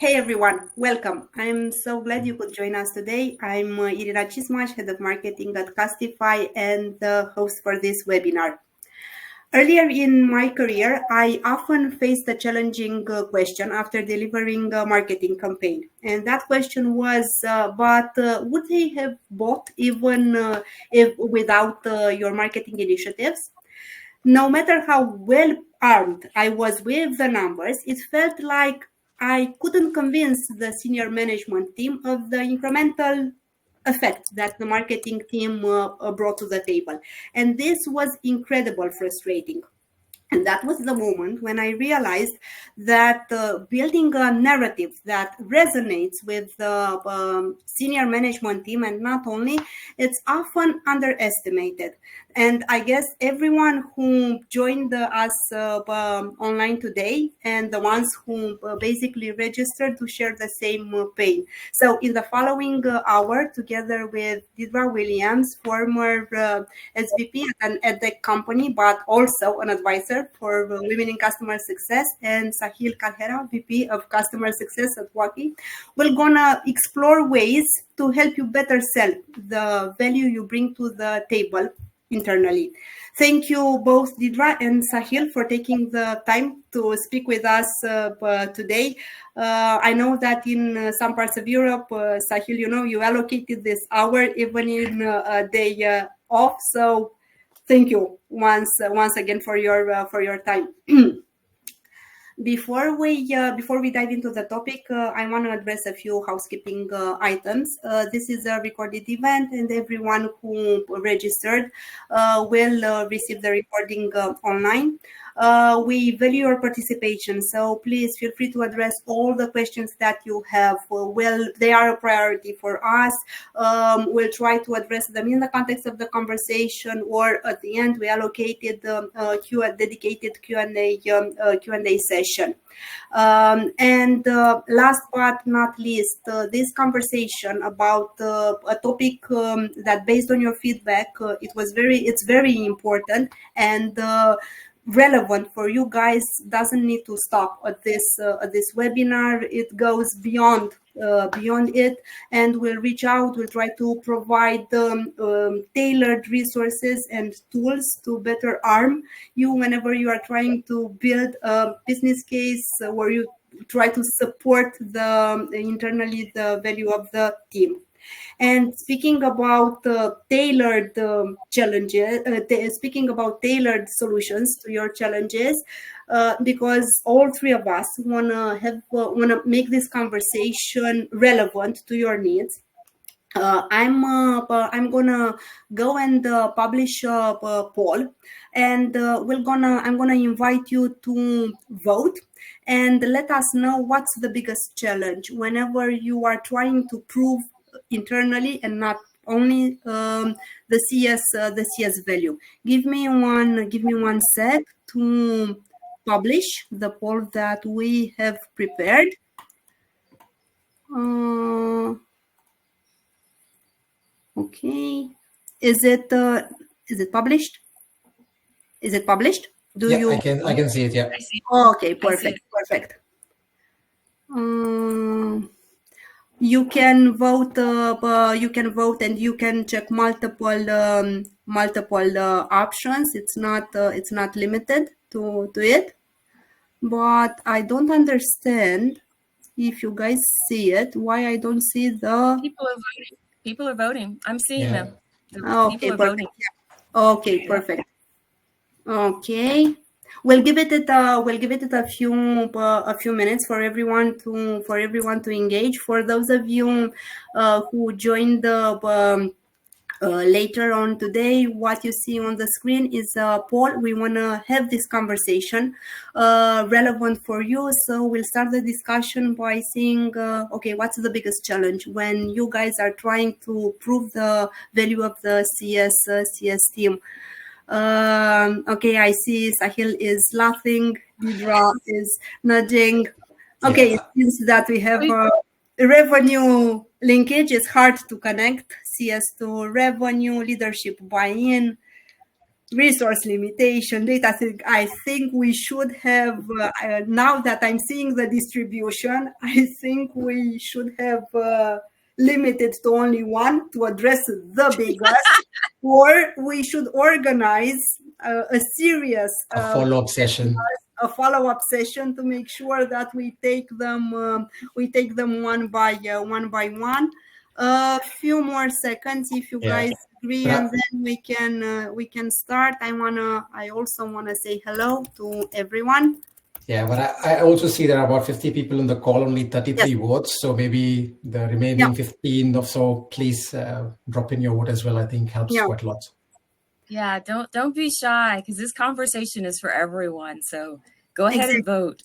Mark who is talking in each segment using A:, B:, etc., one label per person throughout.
A: Hey everyone, welcome. I'm so glad you could join us today. I'm Irina Chismash, Head of Marketing at Castify and the host for this webinar. Earlier in my career, I often faced a challenging question after delivering a marketing campaign. And that question was, would they have bought even if without your marketing initiatives? No matter how well armed I was with the numbers, it felt like I couldn't convince the senior management team of the incremental effect that the marketing team brought to the table. And this was incredibly frustrating. And that was the moment when I realized that building a narrative that resonates with the senior management team, and not only, it's often underestimated. And I guess everyone who joined us online today and the ones who basically registered to share the same pain. So in the following hour, together with Didra Williams, former SVP at an edtech company, but also an advisor for women in customer success, and Sahil Kalhera, VP of customer success at Waki, we're gonna explore ways to help you better sell the value you bring to the table internally. Thank you both, Didra and Sahil, for taking the time to speak with us today. I know that in some parts of Europe, Sahil, you allocated this hour even in a day off. So thank you once again for your time. Before we dive into the topic, I want to address a few housekeeping items. This is a recorded event, and everyone who registered will receive the recording online. We value your participation, so please feel free to address all the questions that you have. Well, they are a priority for us. We'll try to address them in the context of the conversation, or at the end we allocated a dedicated Q&A session. And last but not least, this conversation about a topic that, based on your feedback, it's very important and relevant for you guys, doesn't need to stop at this webinar. It goes beyond it, and we'll reach out. We'll try to provide tailored resources and tools to better arm you whenever you are trying to build a business case where you try to support internally the value of the team. And speaking about tailored challenges, speaking about tailored solutions to your challenges, because all three of us wanna make this conversation relevant to your needs. I'm gonna go and publish a poll, and I'm gonna invite you to vote and let us know what's the biggest challenge whenever you are trying to prove internally and not only the CS value. Give me one sec to publish the poll that we have prepared. Okay, is it published? Is it published?
B: I can see it. Yeah.
A: Okay, perfect. You can vote. And you can check multiple options. It's not limited to it. But I don't understand, if you guys see it, why I don't see the
C: people are voting. I'm seeing them.
A: Okay,
C: people are
A: perfect.
C: voting.
A: Okay, perfect. Okay, we'll give it a few minutes for everyone to engage. For those of you who joined later on today, what you see on the screen is a poll. We want to have this conversation relevant for you. So we'll start the discussion by saying, okay, what's the biggest challenge when you guys are trying to prove the value of the CS team? Okay, I see Sahil is laughing, Didra is nodding. Okay, it seems that we have revenue linkage. It's hard to connect CS to revenue, leadership buy-in. resource limitation, data. I think we should have, now that I'm seeing the distribution, I think we should have limited to only one to address the biggest, or we should organize a serious
B: follow-up session.
A: A follow-up session to make sure that we take them one by one. A few more seconds, if you guys agree, and then we can start. I also wanna say hello to everyone.
B: Yeah, but I also see there are about 50 people in the call, only 33 votes. So maybe the remaining 15 or so, please drop in your vote as well. I think helps quite a lot.
C: Yeah, don't be shy, because this conversation is for everyone. So go ahead and vote.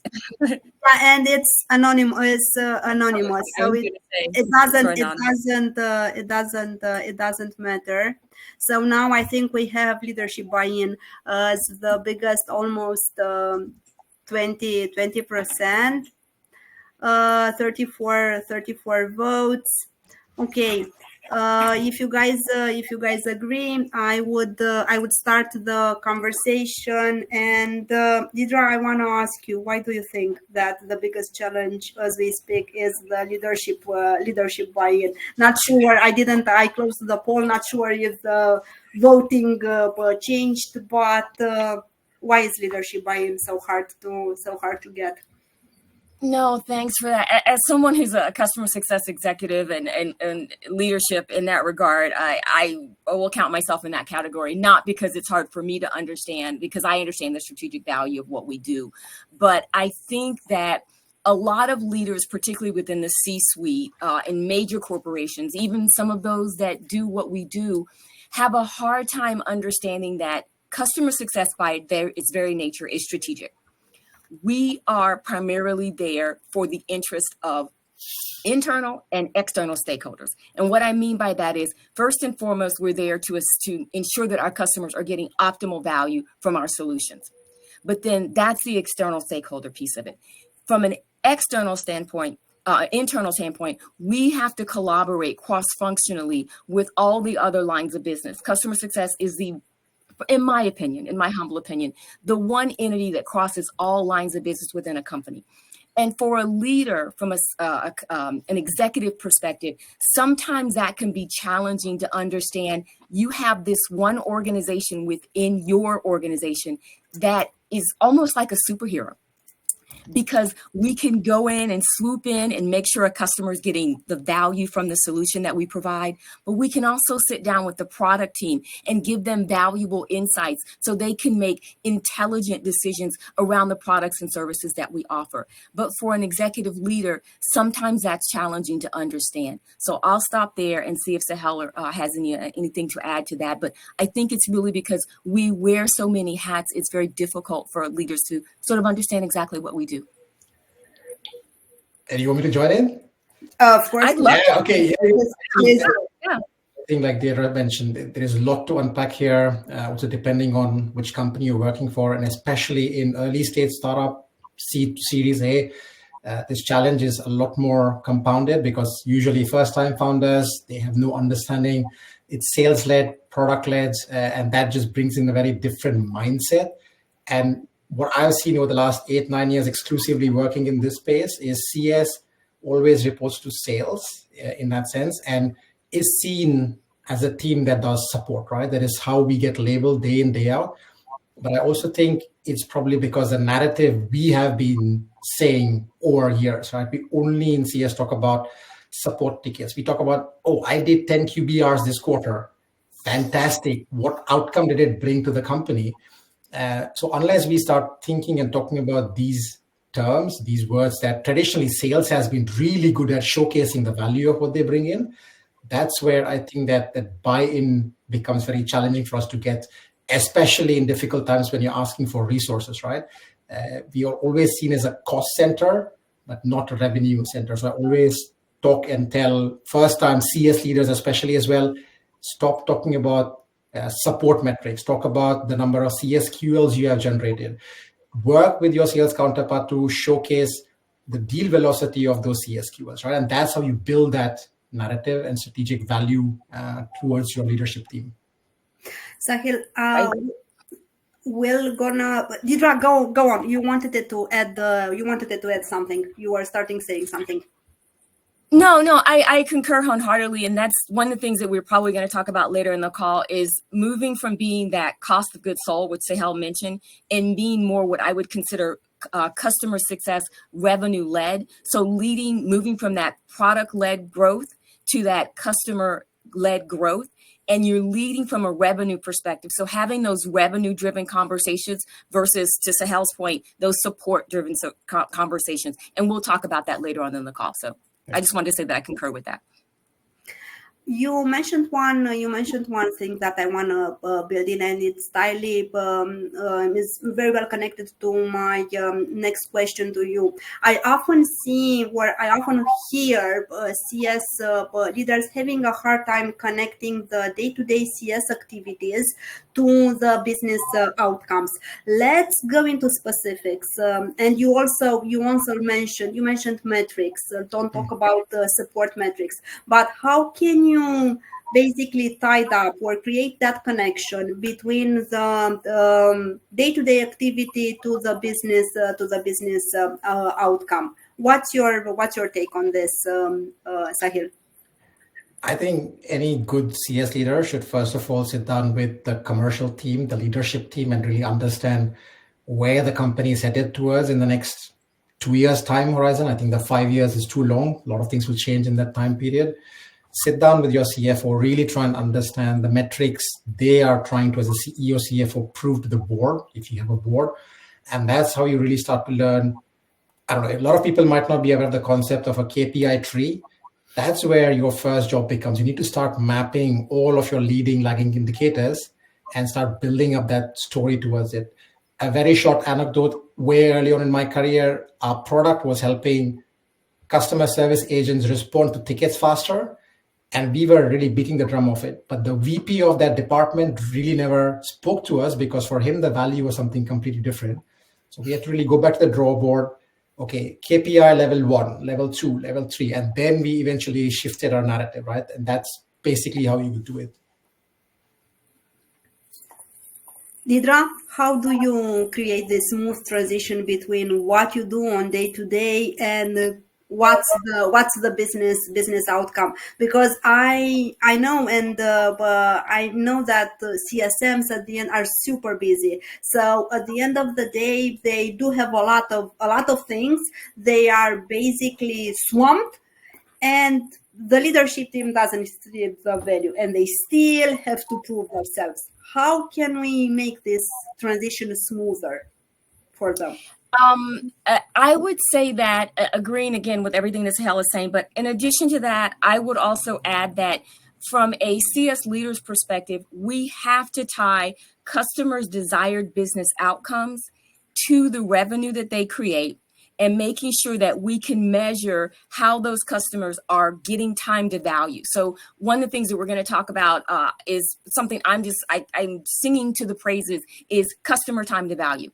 A: And it's anonymous. So it doesn't matter. So now I think we have leadership buy-in as the biggest, almost 20%, 34 votes. Okay. If you guys agree, I would start the conversation. And Deidre, I want to ask you, why do you think that the biggest challenge as we speak is the leadership buy-in? Not sure. I closed the poll. Not sure if the voting changed, but why is leadership buy-in so hard to get?
C: No, thanks for that. As someone who's a customer success executive and leadership in that regard, I will count myself in that category, not because it's hard for me to understand, because I understand the strategic value of what we do. But I think that a lot of leaders, particularly within the C-suite in major corporations, even some of those that do what we do, have a hard time understanding that customer success by its very nature is strategic. We are primarily there for the interest of internal and external stakeholders. And what I mean by that is, first and foremost, we're there to ensure that our customers are getting optimal value from our solutions. But then that's the external stakeholder piece of it. From an external standpoint, internal standpoint, we have to collaborate cross-functionally with all the other lines of business. Customer success is in my opinion, in my humble opinion, the one entity that crosses all lines of business within a company. And for a leader from an executive perspective, sometimes that can be challenging to understand. You have this one organization within your organization that is almost like a superhero, because we can go in and swoop in and make sure a customer is getting the value from the solution that we provide. But we can also sit down with the product team and give them valuable insights so they can make intelligent decisions around the products and services that we offer. But for an executive leader, sometimes that's challenging to understand. So I'll stop there and see if Sahel has anything to add to that. But I think it's really because we wear so many hats, it's very difficult for leaders to sort of understand exactly what we do.
B: And you want me to join in?
A: Of course.
C: I'd love to.
B: Okay.
C: Yeah.
B: I think, like Deirdre mentioned, there is a lot to unpack here, also depending on which company you're working for, and especially in early stage startup, Series A, this challenge is a lot more compounded, because usually first-time founders, they have no understanding. It's sales-led, product-led, and that just brings in a very different mindset. And what I've seen over the last 8-9 years exclusively working in this space is CS always reports to sales in that sense, and is seen as a team that does support, right? That is how we get labeled day in, day out. But I also think it's probably because the narrative we have been saying over years, right? We only in CS talk about support tickets. We talk about, oh, I did 10 QBRs this quarter. Fantastic. What outcome did it bring to the company? So unless we start thinking and talking about these terms, these words that traditionally sales has been really good at showcasing the value of what they bring in, that's where I think that buy-in becomes very challenging for us to get, especially in difficult times when you're asking for resources, right? We are always seen as a cost center, but not a revenue center. So I always talk and tell first-time CS leaders, especially as well, stop talking about support metrics. Talk about the number of CSQLs you have generated. Work with your sales counterpart to showcase the deal velocity of those CSQLs, right? And that's how you build that narrative and strategic value towards your leadership team.
A: Sahil, we're gonna Didra, go on. You wanted it to add something. You were starting saying something.
C: No, I concur wholeheartedly. And that's one of the things that we're probably going to talk about later in the call is moving from being that cost of goods sold, which Sahel mentioned, and being more what I would consider customer success revenue led. So moving from that product led growth to that customer led growth. And you're leading from a revenue perspective. So having those revenue driven conversations versus, to Sahel's point, those support driven conversations. And we'll talk about that later on in the call. So I just wanted to say that I concur with that.
A: You mentioned one thing that I want to build in, and it's entirely is very well connected to my next question to you. I often hear CS leaders having a hard time connecting the day-to-day CS activities to the business outcomes. Let's go into specifics. And you also mentioned metrics. Don't talk about support metrics, but how can you basically tie up or create that connection between the day-to-day activity to the business outcome? What's your take on this, Sahil?
B: I think any good CS leader should first of all sit down with the commercial team, the leadership team, and really understand where the company is headed towards in the next 2 years time horizon. I think the 5 years is too long. A lot of things will change in that time period. Sit down with your CFO, really try and understand the metrics they are trying to, as a CEO, CFO, prove to the board, if you have a board. And that's how you really start to learn. I don't know, a lot of people might not be aware of the concept of a KPI tree. That's where your first job becomes. You need to start mapping all of your leading, lagging indicators and start building up that story towards it. A very short anecdote, way early on in my career, our product was helping customer service agents respond to tickets faster. And we were really beating the drum of it. But the VP of that department really never spoke to us because for him, the value was something completely different. So we had to really go back to the drawing board. Okay, KPI level 1, level 2, level 3. And then we eventually shifted our narrative, right? And that's basically how you would do it.
A: Didra, how do you create this smooth transition between what you do on day to day and what's the business outcome? Because I know I know that CSMs at the end are super busy. So at the end of the day, they do have a lot of things. They are basically swamped, and the leadership team doesn't see the value, and they still have to prove themselves. How can we make this transition smoother for them?
C: I would say that, agreeing again with everything that Sahel is saying, but in addition to that, I would also add that from a CS leader's perspective, we have to tie customers' desired business outcomes to the revenue that they create and making sure that we can measure how those customers are getting time to value. So one of the things that we're going to talk about is something I'm singing to the praises is customer time to value.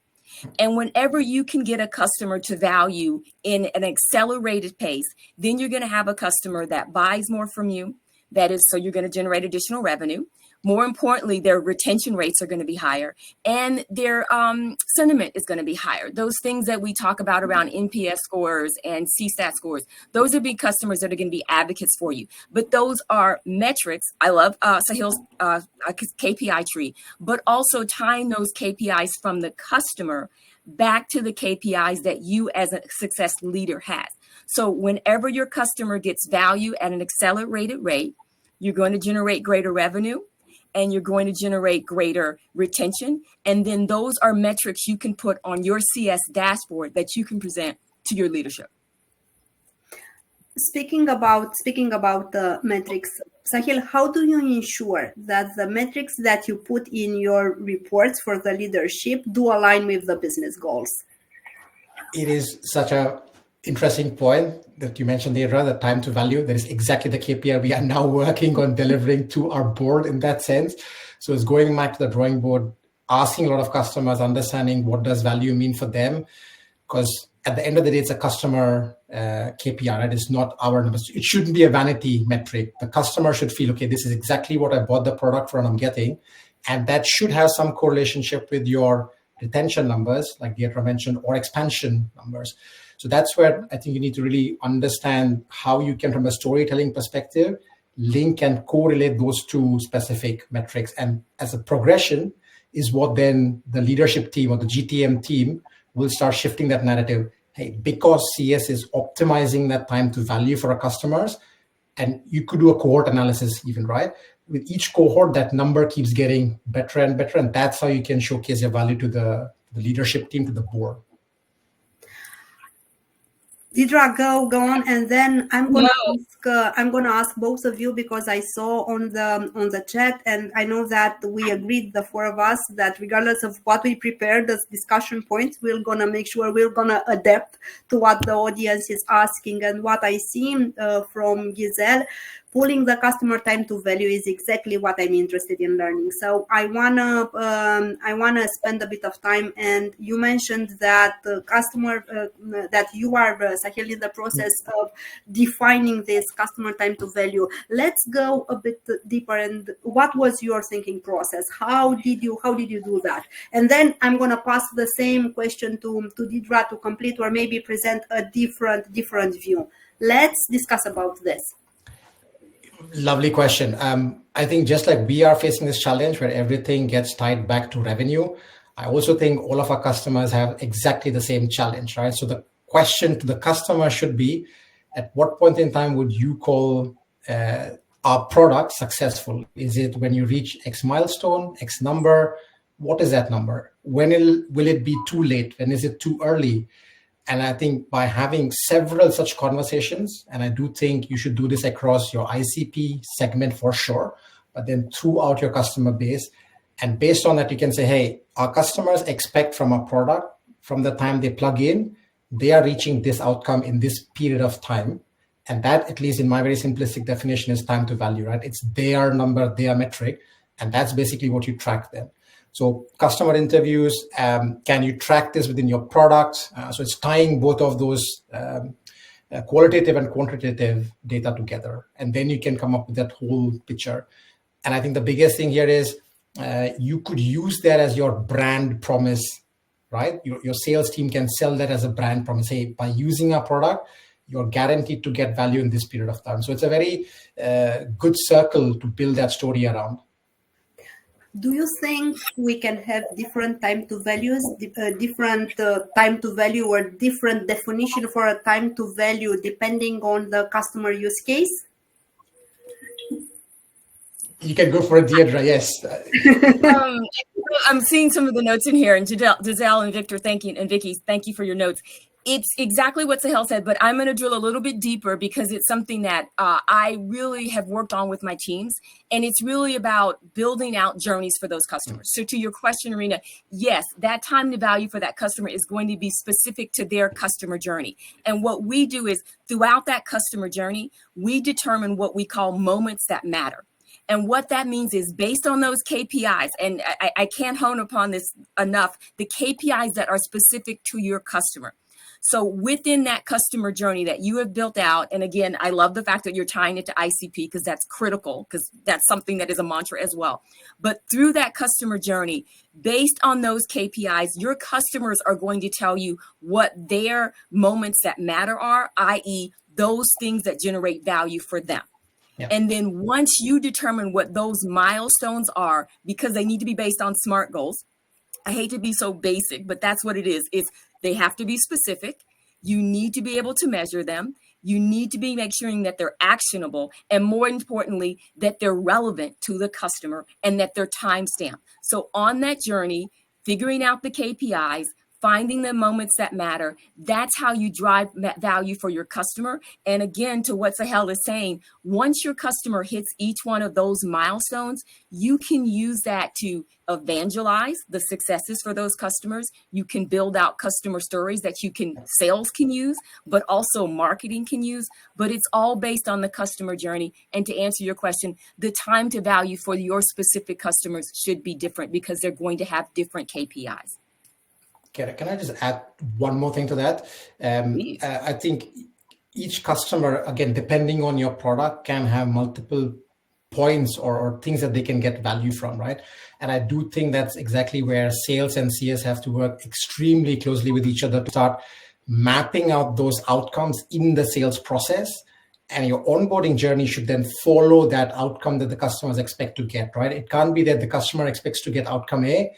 C: And whenever you can get a customer to value in an accelerated pace, then you're going to have a customer that buys more from you. That is, so you're going to generate additional revenue. More importantly, their retention rates are going to be higher and their sentiment is going to be higher. Those things that we talk about around NPS scores and CSAT scores, those would be customers that are going to be advocates for you. But those are metrics. I love Sahil's KPI tree, but also tying those KPIs from the customer back to the KPIs that you as a success leader has. So whenever your customer gets value at an accelerated rate, you're going to generate greater revenue and you're going to generate greater retention. And then those are metrics you can put on your CS dashboard that you can present to your leadership.
A: Speaking about the metrics, Sahil, how do you ensure that the metrics that you put in your reports for the leadership do align with the business goals?
B: It is such a interesting point that you mentioned there, the time to value. That is exactly the KPI we are now working on delivering to our board in that sense. So it's going back to the drawing board, asking a lot of customers, understanding what does value mean for them. Because at the end of the day, it's a customer KPI, right? It's not our numbers. It shouldn't be a vanity metric. The customer should feel, okay, this is exactly what I bought the product for and I'm getting. And that should have some correlation with your retention numbers, like Deirdre mentioned, or expansion numbers. So that's where I think you need to really understand how you can, from a storytelling perspective, link and correlate those two specific metrics. And as a progression is what then the leadership team or the GTM team will start shifting that narrative. Hey, because CS is optimizing that time to value for our customers, and you could do a cohort analysis even, right? With each cohort, that number keeps getting better and better. And that's how you can showcase your value to the leadership team, to the board.
A: Deirdre, go on, and then I'm gonna ask both of you, because I saw on the chat, and I know that we agreed, the four of us, that regardless of what we prepared as discussion points, we're gonna make sure we're gonna adapt to what the audience is asking. And what I see from Giselle, pulling the customer time to value is exactly what I'm interested in learning. So I wanna spend a bit of time. And you mentioned that that you are Sahil in the process of defining this customer time to value. Let's go a bit deeper. And what was your thinking process? How did you do that? And then I'm gonna pass the same question to Deirdre to complete, or maybe present a different view. Let's discuss about this.
B: Lovely question. I think just like we are facing this challenge where everything gets tied back to revenue, I also think all of our customers have exactly the same challenge, right? So the question to the customer should be, at what point in time would you call our product successful? Is it when you reach X milestone, X number? What is that number? When will it be too late? When is it too early? And I think by having several such conversations, and I do think you should do this across your ICP segment for sure, but then throughout your customer base. And based on that, you can say, hey, our customers expect from our product, from the time they plug in, they are reaching this outcome in this period of time. And that, at least in my very simplistic definition, is time to value, right? It's their number, their metric. And that's basically what you track then. So customer interviews, can you track this within your product? So it's tying both of those qualitative and quantitative data together. And then you can come up with that whole picture. And I think the biggest thing here is you could use that as your brand promise, right? Your sales team can sell that as a brand promise. Hey, by using our product, you're guaranteed to get value in this period of time. So it's a very good circle to build that story around.
A: Do you think we can have different time to values, different time to value, or different definition for a time to value depending on the customer use case?
B: You can go for it, Deirdre, yes.
C: I'm seeing some of the notes in here, and Giselle and Victor, and Vicky, thank you for your notes. It's exactly what Sahel said, but I'm going to drill a little bit deeper because it's something that I really have worked on with my teams. And it's really about building out journeys for those customers. So to your question, Irina, yes, that time to value for that customer is going to be specific to their customer journey. And what we do is throughout that customer journey, we determine what we call moments that matter. And what that means is based on those KPIs, and I can't hone upon this enough, the KPIs that are specific to your customer. So within that customer journey that you have built out, and again, I love the fact that you're tying it to ICP because that's critical, because that's something that is a mantra as well. But through that customer journey, based on those KPIs, your customers are going to tell you what their moments that matter are, i.e. those things that generate value for them. Yeah. And then once you determine what those milestones are, because they need to be based on SMART goals, I hate to be so basic, but that's what it is. They have to be specific. You need to be able to measure them. You need to be making sure that they're actionable, and more importantly, that they're relevant to the customer and that they're timestamped. So on that journey, figuring out the KPIs, finding the moments that matter, that's how you drive value for your customer. And again, to what Sahel is saying, once your customer hits each one of those milestones, you can use that to evangelize the successes for those customers. You can build out customer stories that sales can use, but also marketing can use. But it's all based on the customer journey. And to answer your question, the time to value for your specific customers should be different because they're going to have different KPIs.
B: Can I just add one more thing to that? I think each customer, again, depending on your product, can have multiple points or things that they can get value from, right? And I do think that's exactly where sales and CS have to work extremely closely with each other to start mapping out those outcomes in the sales process. And your onboarding journey should then follow that outcome that the customers expect to get, right? It can't be that the customer expects to get outcome A,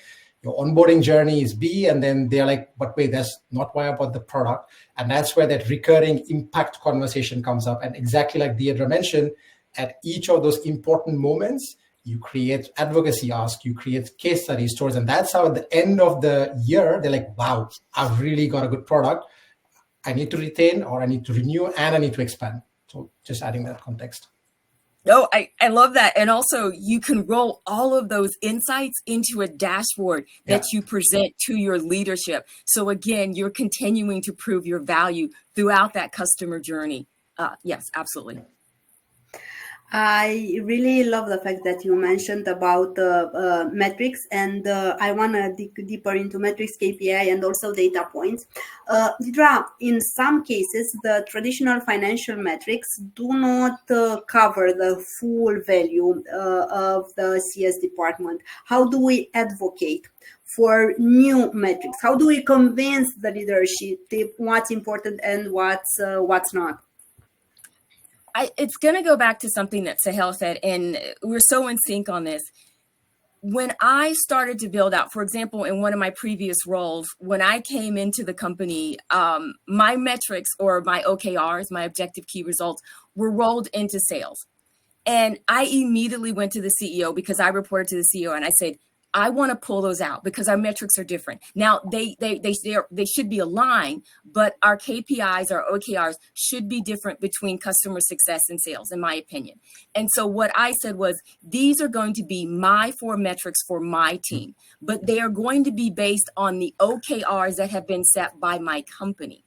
B: your onboarding journey is B, and then they're like, but wait, that's not why I bought the product. And that's where that recurring impact conversation comes up. And exactly like Deirdre mentioned, at each of those important moments, you create advocacy asks, you create case study stories. And that's how at the end of the year, they're like, wow, I've really got a good product. I need to retain, or I need to renew, and I need to expand. So just adding that context.
C: No, I love that. And also you can roll all of those insights into a dashboard that you present to your leadership. So again, you're continuing to prove your value throughout that customer journey. Yes, absolutely.
A: I really love the fact that you mentioned about metrics, and I want to dig deeper into metrics, KPI, and also data points. Didra, in some cases, the traditional financial metrics do not cover the full value of the CS department. How do we advocate for new metrics? How do we convince the leadership what's important and what's not?
C: It's going to go back to something that Sahel said, and we're so in sync on this. When I started to build out, for example, in one of my previous roles, when I came into the company, my metrics or my OKRs, my objective key results, were rolled into sales. And I immediately went to the CEO because I reported to the CEO and I said, I want to pull those out because our metrics are different. Now they should be aligned, but our KPIs, our OKRs should be different between customer success and sales, in my opinion. And so what I said was, these are going to be my 4 metrics for my team, but they are going to be based on the OKRs that have been set by my company.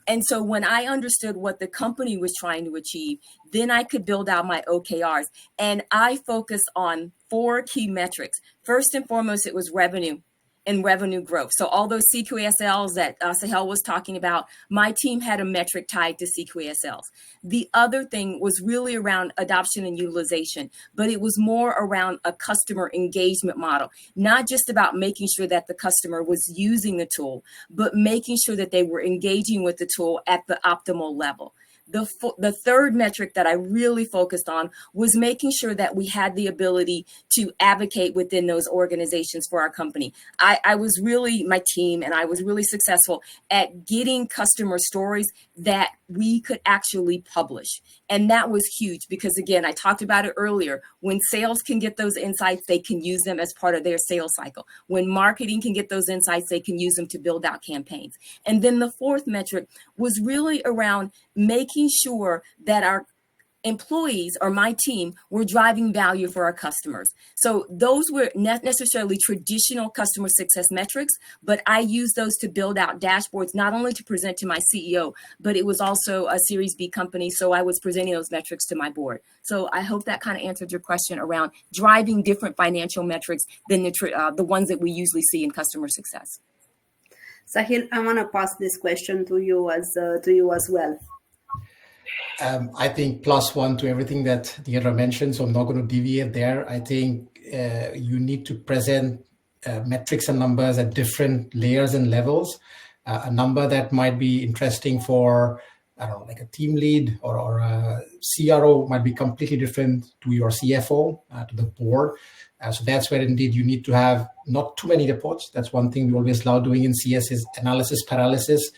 C: And so when I understood what the company was trying to achieve, then I could build out my OKRs. And I focused on 4 key metrics. First and foremost, it was revenue and revenue growth. So all those CQSLs that Sahel was talking about, my team had a metric tied to CQSLs. The other thing was really around adoption and utilization, but it was more around a customer engagement model, not just about making sure that the customer was using the tool, but making sure that they were engaging with the tool at the optimal level. The third metric that I really focused on was making sure that we had the ability to advocate within those organizations for our company. I was really, my team and I was really successful at getting customer stories that we could actually publish. And that was huge because, again, I talked about it earlier. When sales can get those insights, they can use them as part of their sales cycle. When marketing can get those insights, they can use them to build out campaigns. And then the fourth metric was really around making sure that our employees or my team were driving value for our customers. So those were not necessarily traditional customer success metrics, but I used those to build out dashboards, not only to present to my CEO, but it was also a Series B company. So I was presenting those metrics to my board. So I hope that kind of answered your question around driving different financial metrics than the ones that we usually see in customer success.
A: Sahil, I want to pass this question to you as well.
B: I think +1 to everything that Deirdre mentioned, so I'm not going to deviate there. I think you need to present metrics and numbers at different layers and levels. A number that might be interesting for, I don't know, like a team lead or a CRO might be completely different to your CFO, to the board. So that's where indeed you need to have not too many reports. That's one thing we always love doing in CS is analysis paralysis.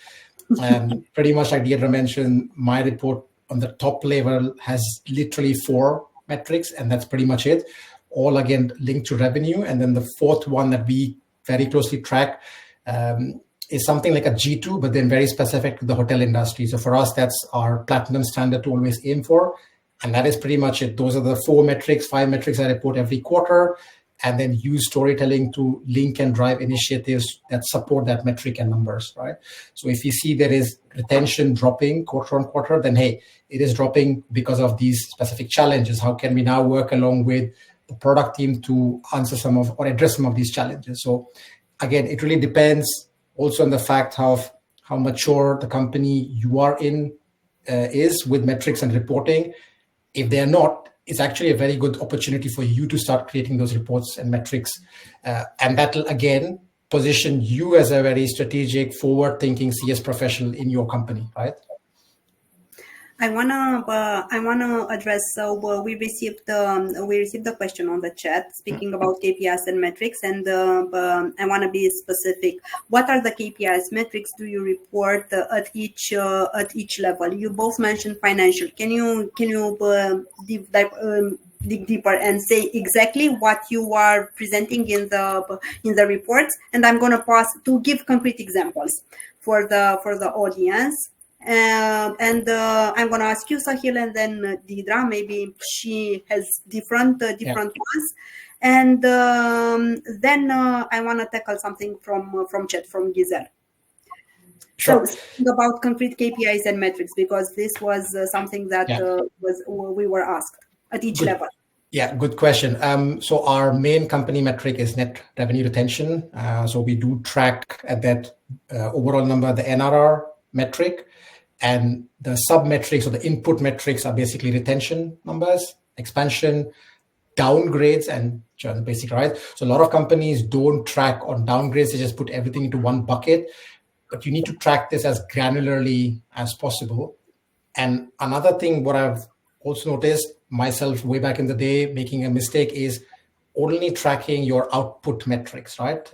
B: Pretty much like Deirdre mentioned, my report on the top level has literally 4 metrics, and that's pretty much it. All again linked to revenue. And then the fourth one that we very closely track is something like a G2, but then very specific to the hotel industry. So for us, that's our platinum standard to always aim for. And that is pretty much it. Those are the 4 metrics, 5 metrics I report every quarter, and then use storytelling to link and drive initiatives that support that metric and numbers, right? So if you see there is retention dropping quarter on quarter, then hey, it is dropping because of these specific challenges. How can we now work along with the product team to answer some of or address some of these challenges? So again, it really depends also on the fact of how mature the company you are in is with metrics and reporting. If they're not, is actually a very good opportunity for you to start creating those reports and metrics. And that will, again, position you as a very strategic, forward-thinking CS professional in your company, right?
A: I wanna address. So we received the question on the chat speaking about KPIs and metrics, and I want to be specific. What are the KPIs metrics do you report at each level? You both mentioned financial. Can you dig deeper and say exactly what you are presenting in the reports? And I'm gonna pause to give concrete examples for the audience. I'm going to ask you, Sahil, and then Didra. Maybe she has different ones. And then I want to tackle something from chat, from Giselle.
B: Sure.
A: So speaking about concrete KPIs and metrics, because this was something that we were asked at each level.
B: Yeah, good question. So our main company metric is net revenue retention. So we do track at that overall number, the NRR metric. And the sub-metrics or the input metrics are basically retention numbers, expansion, downgrades, and churn, basically, right? So a lot of companies don't track on downgrades. They just put everything into one bucket. But you need to track this as granularly as possible. And another thing, what I've also noticed myself way back in the day, making a mistake is only tracking your output metrics, right?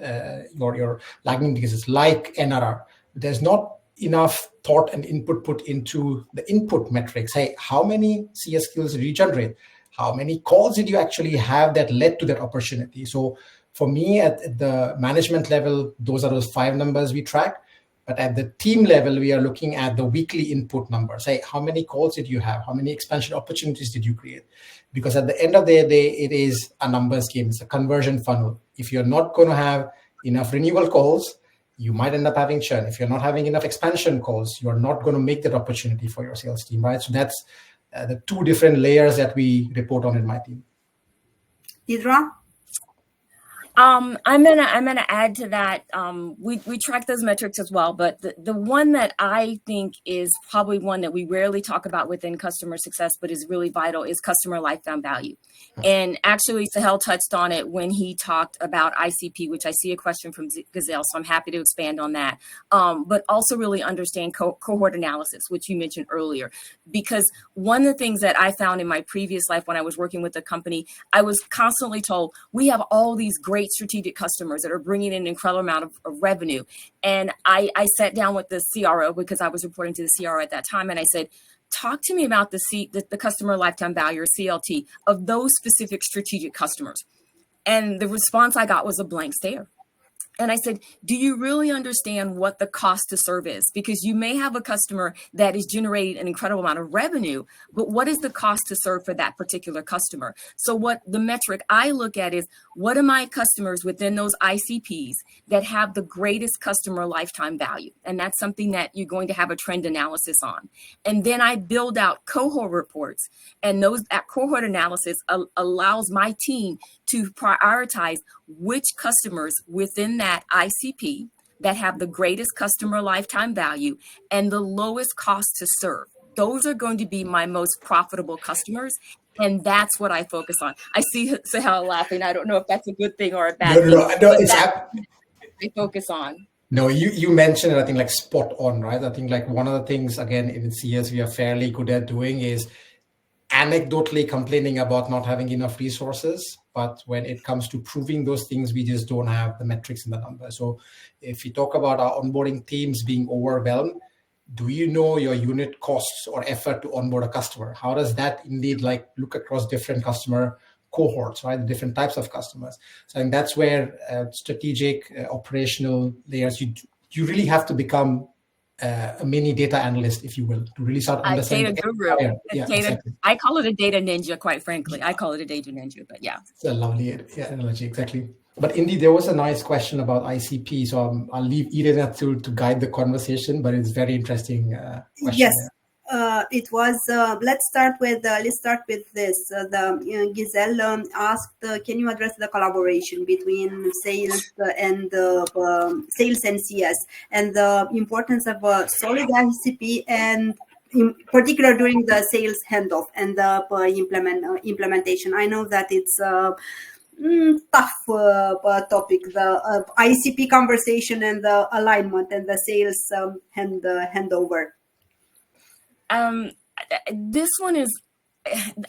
B: Your lagging indicators like NRR. There's not enough thought and input put into the input metrics. Hey, how many CS skills did you generate? How many calls did you actually have that led to that opportunity? So for me, at the management level, those are those 5 numbers we track. But at the team level, we are looking at the weekly input numbers. Hey, how many calls did you have? How many expansion opportunities did you create? Because at the end of the day, it is a numbers game. It's a conversion funnel. If you're not going to have enough renewal calls, you might end up having churn. If you're not having enough expansion calls, you're not going to make that opportunity for your sales team, right? So that's the 2 different layers that we report on in my team.
A: Idra?
C: I'm gonna add to that. We track those metrics as well, but the one that I think is probably one that we rarely talk about within customer success, but is really vital, is customer lifetime value. And actually, Sahel touched on it when he talked about ICP, which I see a question from Gazelle, so I'm happy to expand on that. But also really understand cohort analysis, which you mentioned earlier, because one of the things that I found in my previous life when I was working with a company, I was constantly told, we have all these great strategic customers that are bringing in an incredible amount of revenue. And I sat down with the CRO, because I was reporting to the CRO at that time, and I said, talk to me about the customer lifetime value, or CLT, of those specific strategic customers. And the response I got was a blank stare. And I said, do you really understand what the cost to serve is? Because you may have a customer that is generating an incredible amount of revenue, but what is the cost to serve for that particular customer? So what the metric I look at is, what are my customers within those ICPs that have the greatest customer lifetime value? And that's something that you're going to have a trend analysis on. And then I build out cohort reports, and that cohort analysis allows my team to prioritize which customers within that ICP that have the greatest customer lifetime value and the lowest cost to serve. Those are going to be my most profitable customers. And that's what I focus on. I see Sahel laughing. I don't know if that's a good thing or a bad thing.
B: No, it's
C: I focus on.
B: No, you mentioned it, I think, like spot on, right? I think like one of the things, again, in CS we are fairly good at doing is anecdotally complaining about not having enough resources. But when it comes to proving those things, we just don't have the metrics and the numbers. So if you talk about our onboarding teams being overwhelmed, do you know your unit costs or effort to onboard a customer? How does that indeed like look across different customer cohorts, right? The different types of customers. So I think that's where strategic operational layers, you really have to become a mini data analyst, if you will, to really start understanding.
C: Data guru.
B: Exactly.
C: I call it a data ninja, quite frankly. I call it a data ninja, but yeah.
B: It's a lovely analogy, exactly. But indeed, there was a nice question about ICP. So I'll leave Irina to guide the conversation, but it's very interesting question.
A: Yes. It was. Let's start with this. Giselle asked, "Can you address the collaboration between sales and CS, and the importance of a solid ICP and in particular during the sales handoff and the implementation. I know that it's tough topic, the ICP conversation and the alignment and the sales handover.
C: This one is,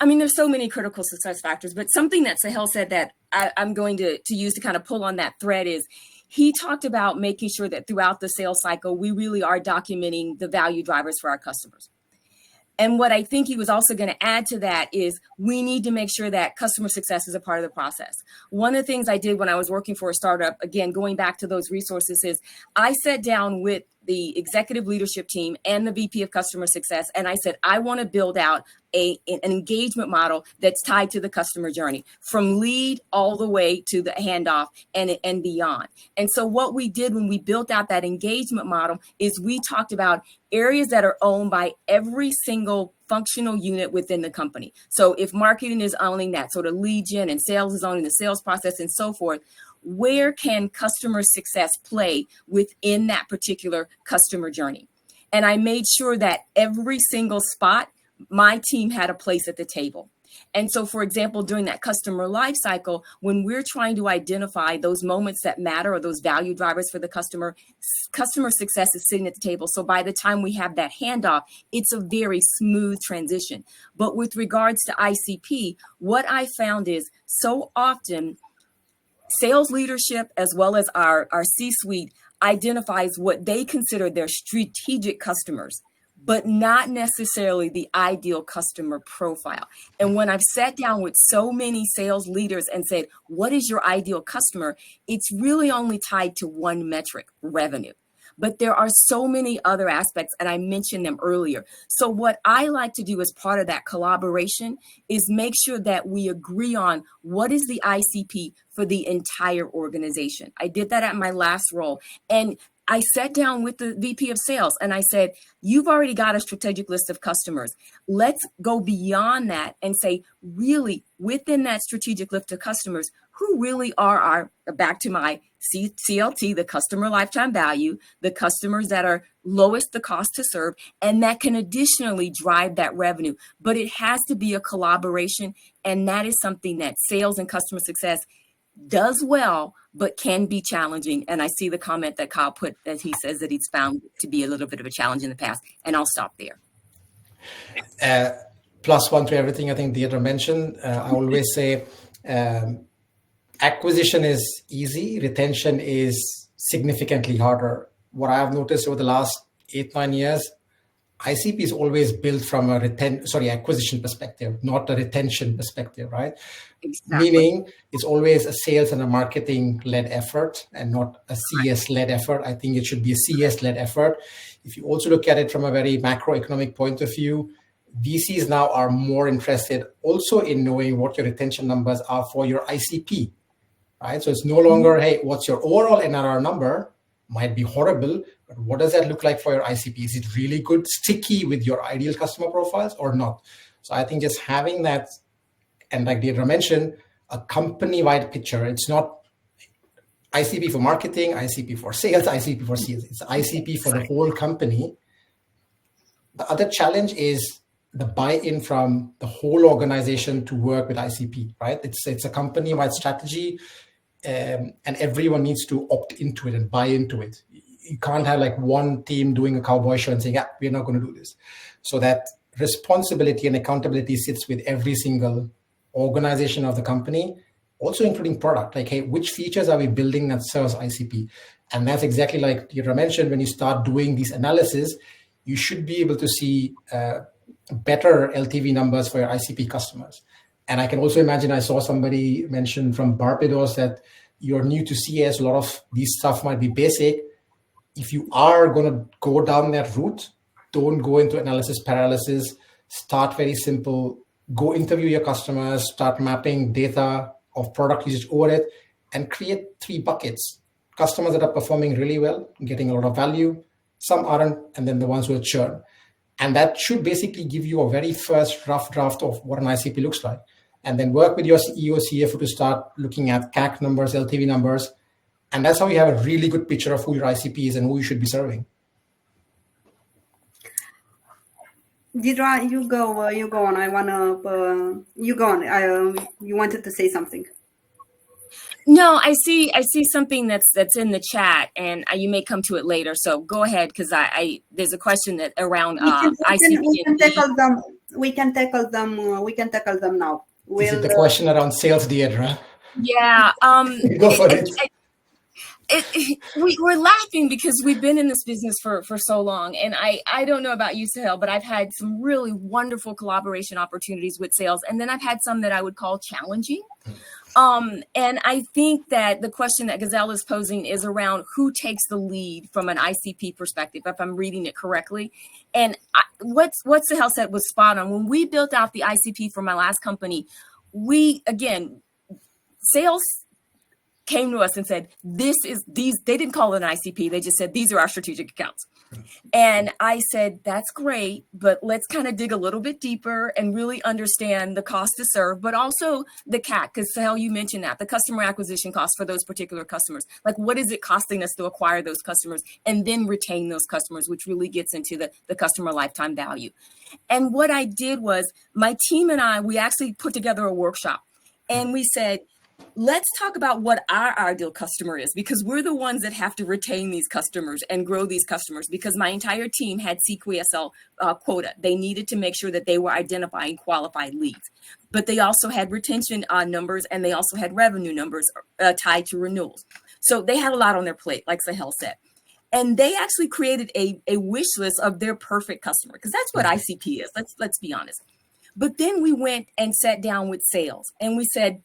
C: I mean, there's so many critical success factors, but something that Sahel said that I'm going to use to kind of pull on that thread is he talked about making sure that throughout the sales cycle, we really are documenting the value drivers for our customers. And what I think he was also going to add to that is we need to make sure that customer success is a part of the process. One of the things I did when I was working for a startup, again, going back to those resources, is I sat down with the executive leadership team and the VP of customer success. And I said, I want to build out an engagement model that's tied to the customer journey from lead all the way to the handoff and beyond. And so what we did when we built out that engagement model is we talked about areas that are owned by every single functional unit within the company. So if marketing is owning that sort of lead gen and sales is owning the sales process and so forth, where can customer success play within that particular customer journey? And I made sure that every single spot, my team had a place at the table. And so, for example, during that customer life cycle, when we're trying to identify those moments that matter or those value drivers for the customer success is sitting at the table. So by the time we have that handoff, it's a very smooth transition. But with regards to ICP, what I found is so often sales leadership, as well as our C-suite, identifies what they consider their strategic customers, but not necessarily the ideal customer profile. And when I've sat down with so many sales leaders and said, what is your ideal customer? It's really only tied to one metric, revenue. But there are so many other aspects, and I mentioned them earlier. So what I like to do as part of that collaboration is make sure that we agree on what is the ICP for the entire organization. I did that at my last role. And I sat down with the VP of sales and I said, you've already got a strategic list of customers. Let's go beyond that and say, really, within that strategic list of customers, who really are our, back to my CLT, the customer lifetime value, the customers that are lowest the cost to serve, and that can additionally drive that revenue. But it has to be a collaboration. And that is something that sales and customer success does well, but can be challenging. And I see the comment that Kyle put that he says that he's found to be a little bit of a challenge in the past. And I'll stop there.
B: Plus one to everything I think Deirdre mentioned. I always say acquisition is easy, retention is significantly harder. What I have noticed over the last 8-9 years, ICP is always built from a acquisition perspective, not a retention perspective, right?
C: Exactly.
B: Meaning it's always a sales and a marketing-led effort and not a CS-led effort. I think it should be a CS-led effort. If you also look at it from a very macroeconomic point of view, VCs now are more interested also in knowing what your retention numbers are for your ICP, right? So it's no longer, hey, what's your overall NRR number? Might be horrible, but what does that look like for your ICP? Is it really good, sticky with your ideal customer profiles or not? So I think just having that, and like Deirdre mentioned, a company-wide picture. It's not ICP for marketing, ICP for sales, ICP for CS. It's ICP for the whole company. The other challenge is the buy-in from the whole organization to work with ICP, right? It's a company-wide strategy. And everyone needs to opt into it and buy into it. You can't have like one team doing a cowboy show and saying, yeah, we're not going to do this. So that responsibility and accountability sits with every single organization of the company, also including product. Like, hey, which features are we building that serves ICP? And that's exactly like Deirdre mentioned, when you start doing these analysis, you should be able to see better LTV numbers for your ICP customers. And I can also imagine, I saw somebody mention from Barbados that you're new to CS, a lot of these stuff might be basic. If you are going to go down that route, don't go into analysis paralysis. Start very simple. Go interview your customers, start mapping data of product usage over it, and create 3 buckets. Customers that are performing really well, getting a lot of value, some aren't, and then the ones who are churn. And that should basically give you a very first rough draft of what an ICP looks like. And then work with your CEO, CFO to start looking at CAC numbers, LTV numbers. And that's how you have a really good picture of who your ICP is and who you should be serving.
A: Didra, you go on. I wanna, you go on. You wanted to say something.
C: No, I see something that's in the chat, and you may come to it later. So go ahead, because I there's a question that around
A: We
C: ICP
A: can
C: and lead.
A: tackle them. We can tackle them. We can tackle them now.
B: Is it
A: We'll.
B: the question around sales, Deidre?
C: Yeah,
B: Go for it.
C: we're laughing because we've been in this business for so long, and I don't know about you, Sahel, but I've had some really wonderful collaboration opportunities with sales, and then I've had some that I would call challenging. And I think that the question that Gazelle is posing is around who takes the lead from an ICP perspective, if I'm reading it correctly. And what Sahel said was spot on. When we built out the ICP for my last company, sales came to us and said, they didn't call it an ICP. They just said, these are our strategic accounts. And I said, that's great, but let's kind of dig a little bit deeper and really understand the cost to serve, but also the CAC, because Sahel, you mentioned that, the customer acquisition cost for those particular customers. Like, what is it costing us to acquire those customers and then retain those customers, which really gets into the customer lifetime value. And what I did was my team and we actually put together a workshop, and we said, let's talk about what our ideal customer is, because we're the ones that have to retain these customers and grow these customers, because my entire team had CQSL quota. They needed to make sure that they were identifying qualified leads, but they also had retention numbers, and they also had revenue numbers tied to renewals. So they had a lot on their plate, like Sahel said. And they actually created a wish list of their perfect customer, because that's what ICP is. Let's be honest. But then we went and sat down with sales, and we said,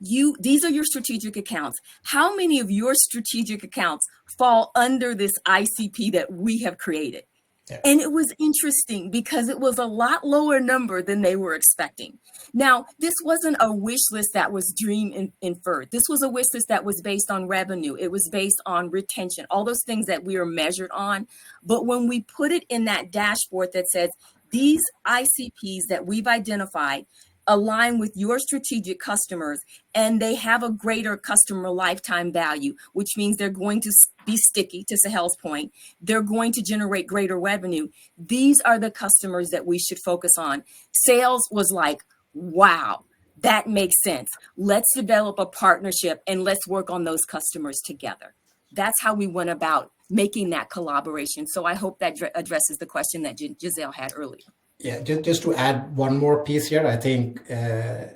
C: these are your strategic accounts. How many of your strategic accounts fall under this ICP that we have created? Yeah. And it was interesting because it was a lot lower number than they were expecting. Now, this wasn't a wish list that was dream inferred. This was a wish list that was based on revenue. It was based on retention, all those things that we are measured on. But when we put it in that dashboard that says, these ICPs that we've identified align with your strategic customers, and they have a greater customer lifetime value, which means they're going to be sticky, to Sahel's point. They're going to generate greater revenue. These are the customers that we should focus on. Sales was like, wow, that makes sense. Let's develop a partnership and let's work on those customers together. That's how we went about making that collaboration. So I hope that addresses the question that Giselle had earlier.
B: Yeah, just to add one more piece here, I think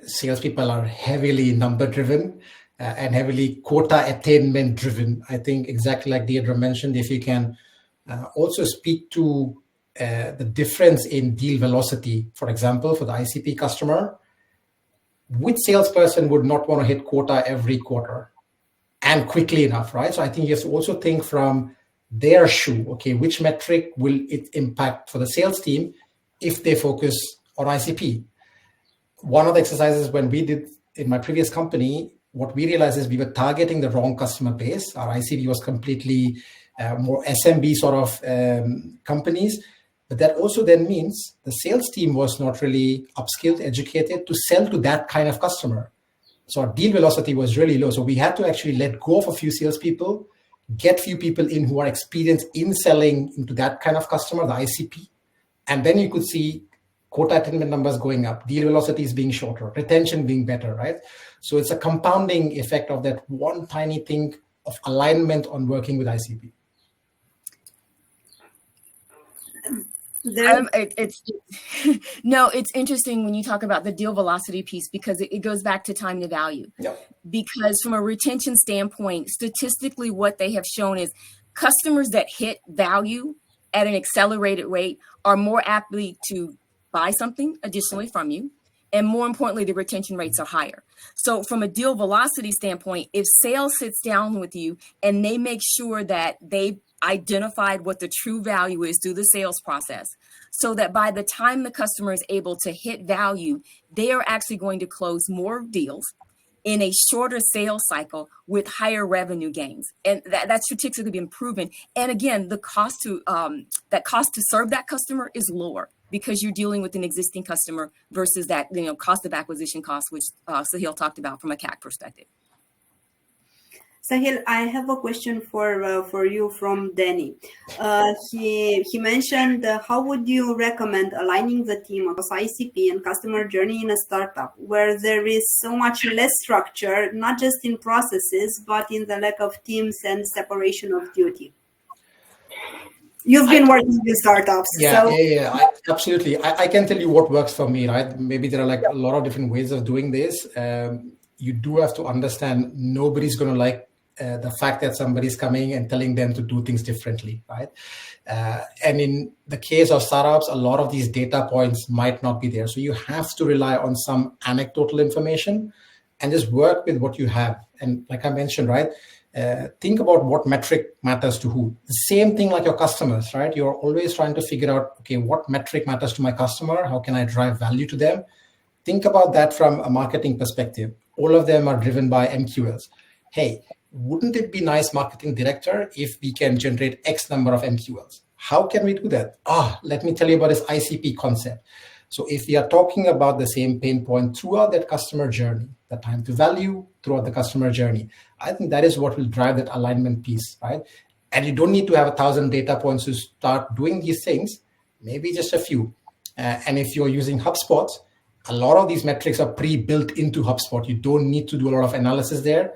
B: salespeople are heavily number driven and heavily quota attainment driven. I think exactly like Deirdre mentioned, if you can also speak to the difference in deal velocity, for example, for the ICP customer, which salesperson would not want to hit quota every quarter and quickly enough, right? So I think you have to also think from their shoe, okay, which metric will it impact for the sales team if they focus on ICP. One of the exercises when we did in my previous company, what we realized is we were targeting the wrong customer base. Our ICP was completely more SMB sort of companies. But that also then means the sales team was not really upskilled, educated to sell to that kind of customer. So our deal velocity was really low. So we had to actually let go of a few salespeople, get few people in who are experienced in selling into that kind of customer, the ICP. And then you could see quota attainment numbers going up, deal velocities being shorter, retention being better, right? So it's a compounding effect of that one tiny thing of alignment on working with ICP.
C: It's interesting when you talk about the deal velocity piece, because it goes back to time to value.
B: Yep.
C: Because from a retention standpoint, statistically, what they have shown is customers that hit value at an accelerated rate are more aptly to buy something additionally from you. And more importantly, the retention rates are higher. So from a deal velocity standpoint, if sales sits down with you and they make sure that they've identified what the true value is through the sales process, so that by the time the customer is able to hit value, they are actually going to close more deals in a shorter sales cycle with higher revenue gains. And that's statistically been proven. And again, the cost to serve that customer is lower, because you're dealing with an existing customer versus that, cost of acquisition cost, which Sahil talked about from a CAC perspective.
A: Sahil, I have a question for you from Danny. He mentioned how would you recommend aligning the team across ICP and customer journey in a startup where there is so much less structure, not just in processes, but in the lack of teams and separation of duty? You've been working with startups,
B: Absolutely. I can tell you what works for me, right? Maybe there are like a lot of different ways of doing this. You do have to understand nobody's going to like the fact that somebody's coming and telling them to do things differently, right? And in the case of startups, a lot of these data points might not be there. So you have to rely on some anecdotal information and just work with what you have. And like I mentioned, right? Think about what metric matters to who. The same thing like your customers, right? You're always trying to figure out, okay, what metric matters to my customer? How can I drive value to them? Think about that from a marketing perspective. All of them are driven by MQLs. Hey, wouldn't it be nice, marketing director, if we can generate X number of MQLs? How can we do that? Let me tell you about this ICP concept. So if we are talking about the same pain point throughout that customer journey, the time to value throughout the customer journey, I think that is what will drive that alignment piece, right? And you don't need to have 1,000 data points to start doing these things, maybe just a few. And if you're using HubSpot, a lot of these metrics are pre-built into HubSpot. You don't need to do a lot of analysis there.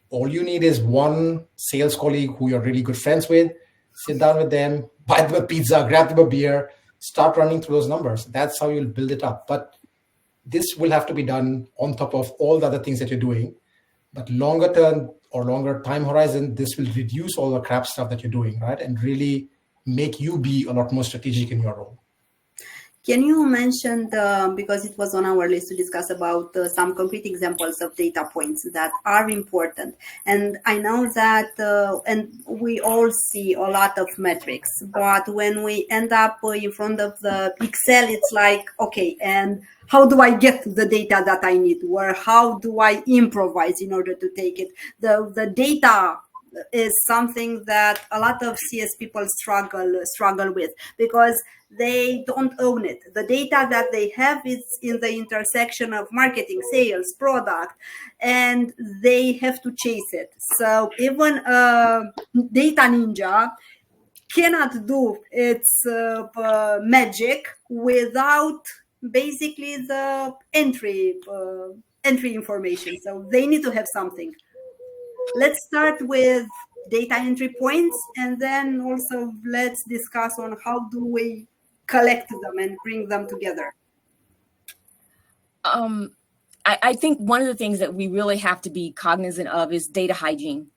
B: All you need is one sales colleague who you're really good friends with, sit down with them, buy them a pizza, grab them a beer, start running through those numbers. That's how you'll build it up. But this will have to be done on top of all the other things that you're doing. But longer term or longer time horizon, this will reduce all the crap stuff that you're doing, right? And really make you be a lot more strategic in your role.
A: Can you mention, because it was on our list to discuss about some concrete examples of data points that are important. And I know that, and we all see a lot of metrics, but when we end up in front of the Excel, it's like, okay, and how do I get the data that I need? Or how do I improvise in order to take it? The data is something that a lot of CS people struggle with because they don't own it. The data that they have is in the intersection of marketing, sales, product, and they have to chase it. So even data ninja cannot do its magic without basically the entry information. So they need to have something. Let's start with data entry points, and then also let's discuss on how do we collect them and bring them together.
C: I think one of the things that we really have to be cognizant of is data hygiene,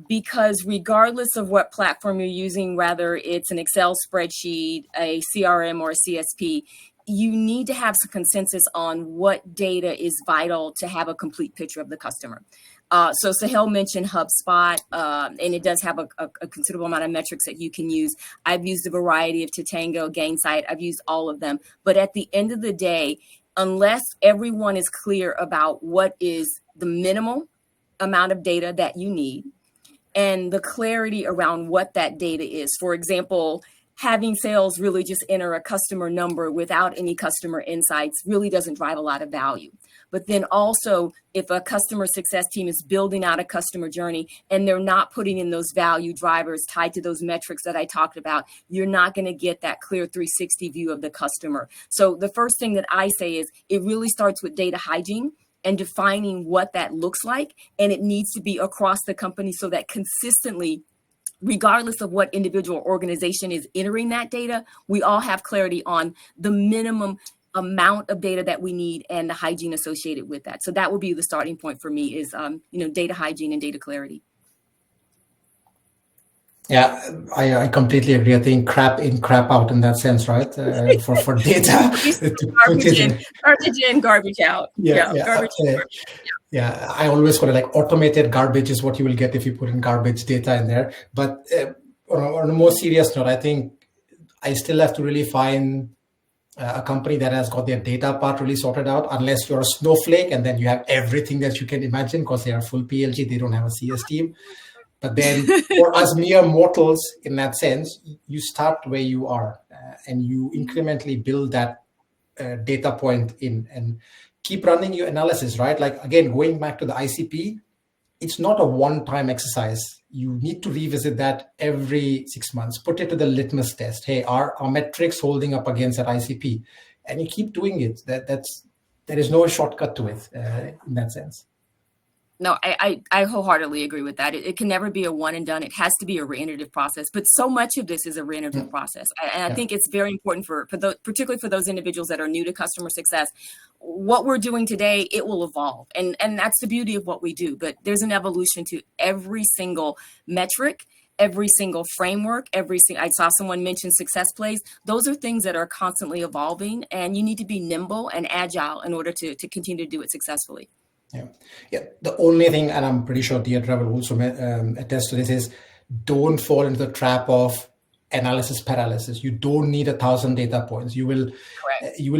C: because regardless of what platform you're using, whether it's an Excel spreadsheet, a CRM, or a CSP, you need to have some consensus on what data is vital to have a complete picture of the customer. So Sahil mentioned HubSpot, and it does have a considerable amount of metrics that you can use. I've used a variety of Tatango, Gainsight. I've used all of them. But at the end of the day, unless everyone is clear about what is the minimal amount of data that you need and the clarity around what that data is, for example, having sales really just enter a customer number without any customer insights really doesn't drive a lot of value. But then also, if a customer success team is building out a customer journey and they're not putting in those value drivers tied to those metrics that I talked about, you're not going to get that clear 360 view of the customer. So the first thing that I say is it really starts with data hygiene and defining what that looks like. And it needs to be across the company so that consistently, regardless of what individual organization is entering that data, we all have clarity on the minimum amount of data that we need and the hygiene associated with that. So that would be the starting point for me is, data hygiene and data clarity.
B: Yeah, I completely agree. I think crap in, crap out in that sense, right? For data.
C: Garbage in, garbage out.
B: Garbage in. Yeah, I always call it like automated garbage is what you will get if you put in garbage data in there. But on a more serious note, I think I still have to really find a company that has got their data part really sorted out, unless you're a snowflake and then you have everything that you can imagine because they are full PLG, they don't have a CS team. But then for us mere mortals in that sense, you start where you are and you incrementally build that data point in and keep running your analysis, right? Like, again, going back to the ICP, it's not a one-time exercise. You need to revisit that every 6 months. Put it to the litmus test. Hey, are our metrics holding up against that ICP? And you keep doing it. There is no shortcut to it in that sense.
C: No, I wholeheartedly agree with that. It can never be a one and done. It has to be a reiterative process. But so much of this is a reiterative process. And I think it's very important for those, particularly for those individuals that are new to customer success. What we're doing today, it will evolve. And that's the beauty of what we do. But there's an evolution to every single metric, every single framework, I saw someone mention success plays. Those are things that are constantly evolving, and you need to be nimble and agile in order to continue to do it successfully.
B: Yeah. The only thing, and I'm pretty sure Deirdre will also attest to this, is don't fall into the trap of analysis paralysis. You don't need 1,000 data points. You will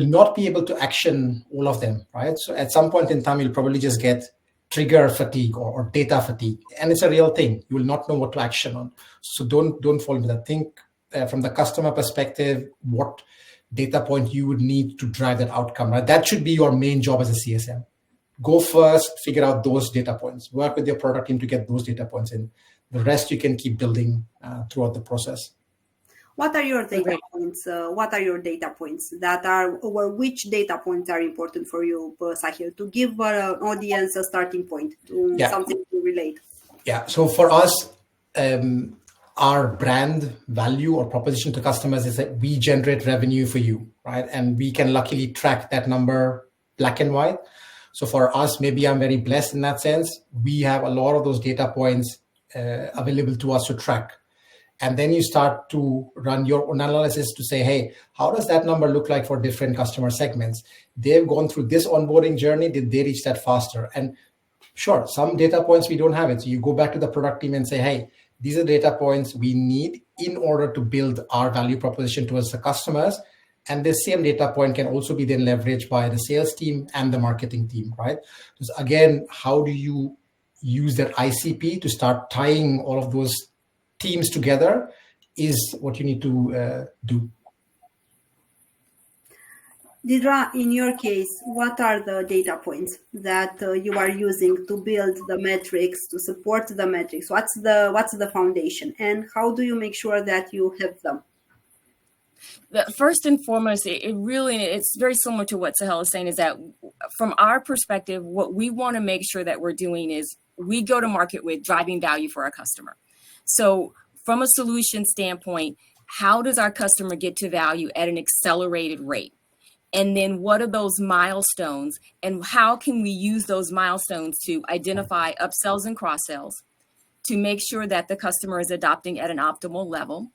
B: not be able to action all of them, right? So at some point in time, you'll probably just get trigger fatigue or data fatigue, and it's a real thing. You will not know what to action on. So don't fall into that. Think from the customer perspective, what data point you would need to drive that outcome, right? That should be your main job as a CSM. Go first, figure out those data points, work with your product team to get those data points in. The rest you can keep building throughout the process.
A: What are your data points? What are your data points that are, or which data points are important for you, Sahil, to give an audience a starting point to something to relate?
B: Yeah. So for us, our brand value or proposition to customers is that we generate revenue for you, right? And we can luckily track that number black and white. So for us, maybe I'm very blessed in that sense. We have a lot of those data points available to us to track. And then you start to run your own analysis to say, hey, how does that number look like for different customer segments? They've gone through this onboarding journey. Did they reach that faster? And sure, some data points we don't have it. So you go back to the product team and say, hey, these are data points we need in order to build our value proposition towards the customers. And this same data point can also be then leveraged by the sales team and the marketing team, right? Because again, how do you use that ICP to start tying all of those teams together is what you need to do.
A: Deirdre, in your case, what are the data points that you are using to build the metrics, to support the metrics? What's the foundation, and how do you make sure that you have them?
C: First and foremost, it's very similar to what Sahil is saying, is that from our perspective, what we want to make sure that we're doing is we go to market with driving value for our customer. So from a solution standpoint, how does our customer get to value at an accelerated rate? And then what are those milestones, and how can we use those milestones to identify upsells and cross-sells to make sure that the customer is adopting at an optimal level?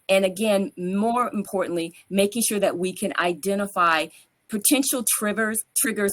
C: And again, more importantly, making sure that we can identify potential triggers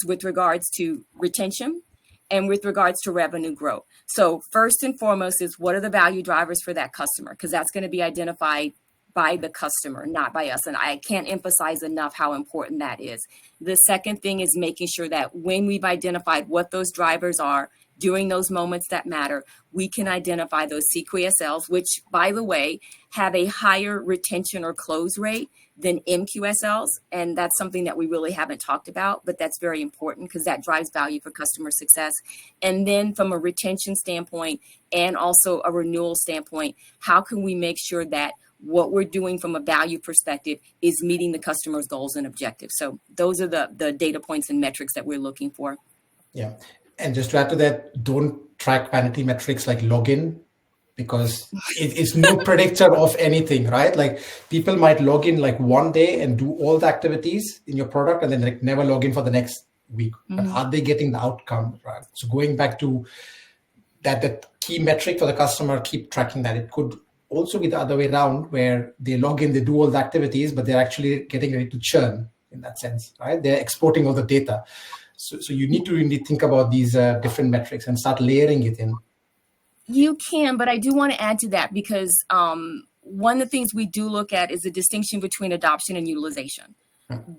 C: with regards to retention and with regards to revenue growth. So first and foremost is, what are the value drivers for that customer? Because that's going to be identified by the customer, not by us. And I can't emphasize enough how important that is. The second thing is making sure that when we've identified what those drivers are, during those moments that matter, we can identify those CQSLs, which, by the way, have a higher retention or close rate than MQSLs. And that's something that we really haven't talked about, but that's very important because that drives value for customer success. And then from a retention standpoint and also a renewal standpoint, how can we make sure that what we're doing from a value perspective is meeting the customer's goals and objectives? So those are the data points and metrics that we're looking for.
B: Yeah. And just to add to that, don't track vanity metrics like login, because it's no predictor of anything, right? Like people might log in like one day and do all the activities in your product and then like never log in for the next week. Mm-hmm. But are they getting the outcome, right? So going back to that key metric for the customer, keep tracking that. It could also be the other way around, where they log in, they do all the activities, but they're actually getting ready to churn in that sense, right? They're exporting all the data. So you need to really think about these different metrics and start layering it in.
C: You can, but I do want to add to that, because one of the things we do look at is the distinction between adoption and utilization.